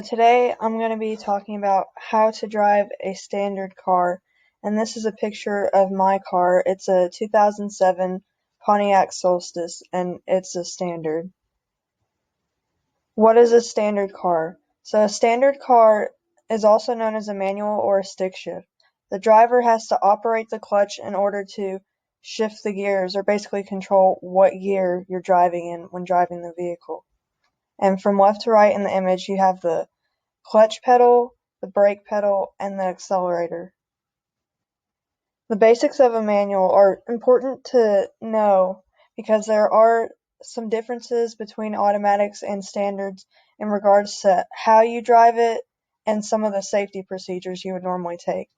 Today I'm going to be talking about how to drive a standard car, and this is a picture of my car. It's a 2007 Pontiac Solstice, and it's a standard. What is a standard car? So a standard car is also known as a manual or a stick shift. The driver has to operate the clutch in order to shift the gears, or basically control what gear you're driving in when driving the vehicle. And from left to right in the image, you have the clutch pedal, the brake pedal, and the accelerator. The basics of a manual are important to know because there are some differences between automatics and standards in regards to how you drive it and some of the safety procedures you would normally take.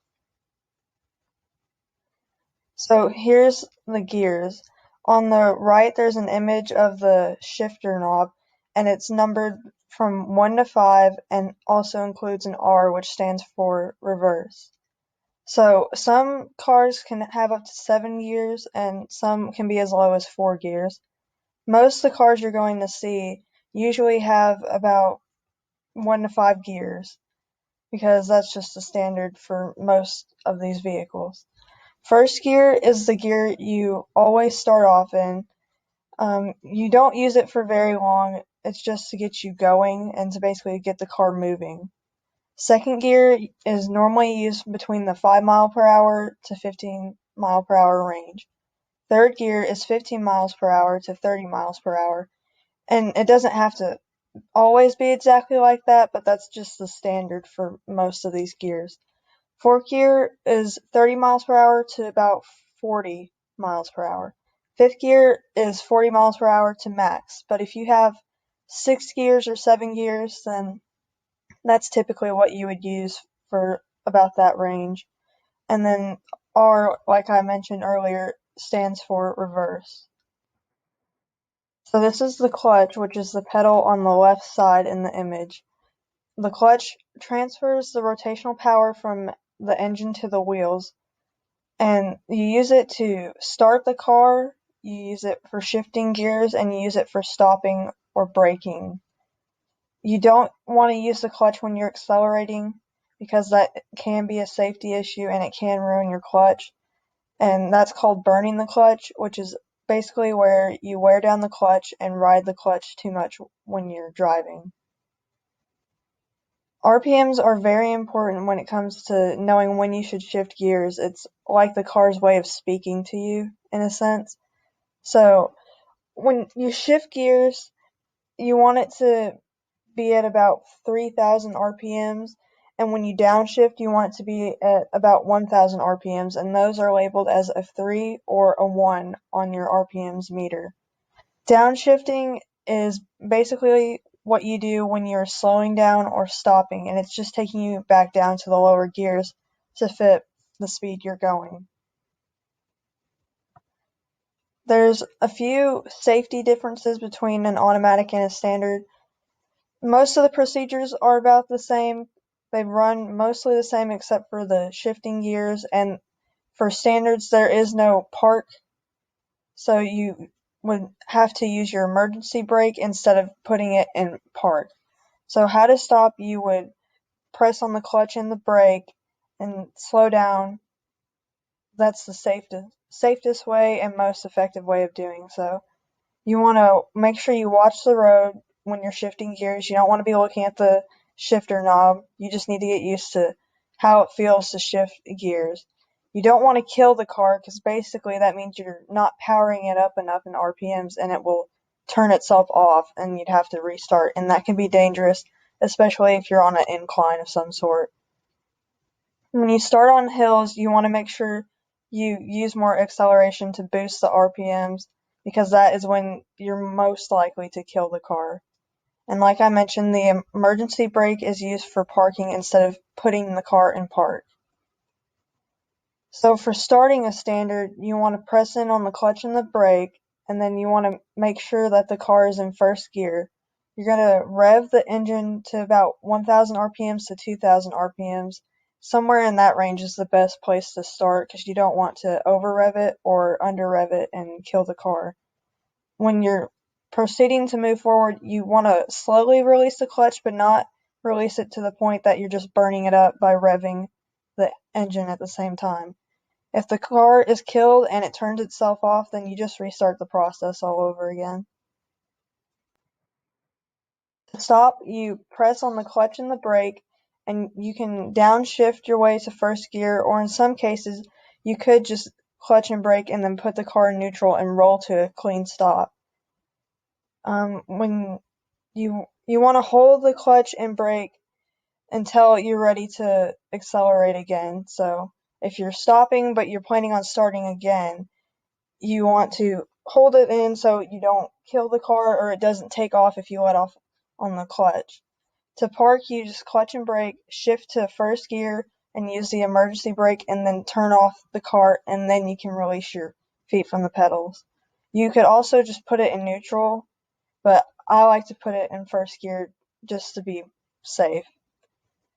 So here's the gears. On the right, there's an image of the shifter knob, and it's numbered from 1 to 5 and also includes an R, which stands for reverse. So some cars can have up to 7 gears and some can be as low as 4 gears. Most of the cars you're going to see usually have about 1 to 5 gears because that's just the standard for most of these vehicles. First gear is the gear you always start off in. You don't use it for very long. It's just to get you going and to basically get the car moving. Second gear is normally used between the 5 mile per hour to 15 mile per hour range. Third gear is 15 miles per hour to 30 miles per hour. And it doesn't have to always be exactly like that, but that's just the standard for most of these gears. Fourth gear is 30 miles per hour to about 40 miles per hour. Fifth gear is 40 miles per hour to max, but if you have 6 gears or 7 gears, then that's typically what you would use for about that range. And then R, like I mentioned earlier, stands for reverse. So this is the clutch, which is the pedal on the left side in the image. The clutch transfers the rotational power from the engine to the wheels, and you use it to start the car, you use it for shifting gears, and you use it for stopping or braking. You don't want to use the clutch when you're accelerating because that can be a safety issue and it can ruin your clutch. And that's called burning the clutch, which is basically where you wear down the clutch and ride the clutch too much when you're driving. RPMs are very important when it comes to knowing when you should shift gears. It's like the car's way of speaking to you, in a sense. So when you shift gears, you want it to be at about 3,000 RPMs, and when you downshift, you want it to be at about 1,000 RPMs, and those are labeled as a 3 or a 1 on your RPMs meter. Downshifting is basically what you do when you're slowing down or stopping, and it's just taking you back down to the lower gears to fit the speed you're going. There's a few safety differences between an automatic and a standard. Most of the procedures are about the same. They run mostly the same except for the shifting gears, and for standards there is no park, so you would have to use your emergency brake instead of putting it in park. So how to stop, you would press on the clutch and the brake and slow down. That's the safest way and most effective way of doing so. You want to make sure you watch the road when you're shifting gears. You don't want to be looking at the shifter knob. You just need to get used to how it feels to shift gears. You don't want to kill the car because basically that means you're not powering it up enough in RPMs and it will turn itself off and you'd have to restart, and that can be dangerous, especially if you're on an incline of some sort. When you start on hills, you want to make sure you use more acceleration to boost the RPMs because that is when you're most likely to kill the car. And like I mentioned, the emergency brake is used for parking instead of putting the car in park. So for starting a standard, you want to press in on the clutch and the brake, and then you want to make sure that the car is in first gear. You're going to rev the engine to about 1,000 RPMs to 2,000 RPMs. Somewhere in that range is the best place to start because you don't want to over rev it or under rev it and kill the car. When you're proceeding to move forward, you want to slowly release the clutch but not release it to the point that you're just burning it up by revving the engine at the same time. If the car is killed and it turns itself off, then you just restart the process all over again. To stop, you press on the clutch and the brake, and you can downshift your way to first gear, or in some cases, you could just clutch and brake and then put the car in neutral and roll to a clean stop. When you want to hold the clutch and brake until you're ready to accelerate again. So if you're stopping but you're planning on starting again, you want to hold it in so you don't kill the car or it doesn't take off if you let off on the clutch. To park, you just clutch and brake, shift to first gear, and use the emergency brake, and then turn off the car, and then you can release your feet from the pedals. You could also just put it in neutral, but I like to put it in first gear just to be safe.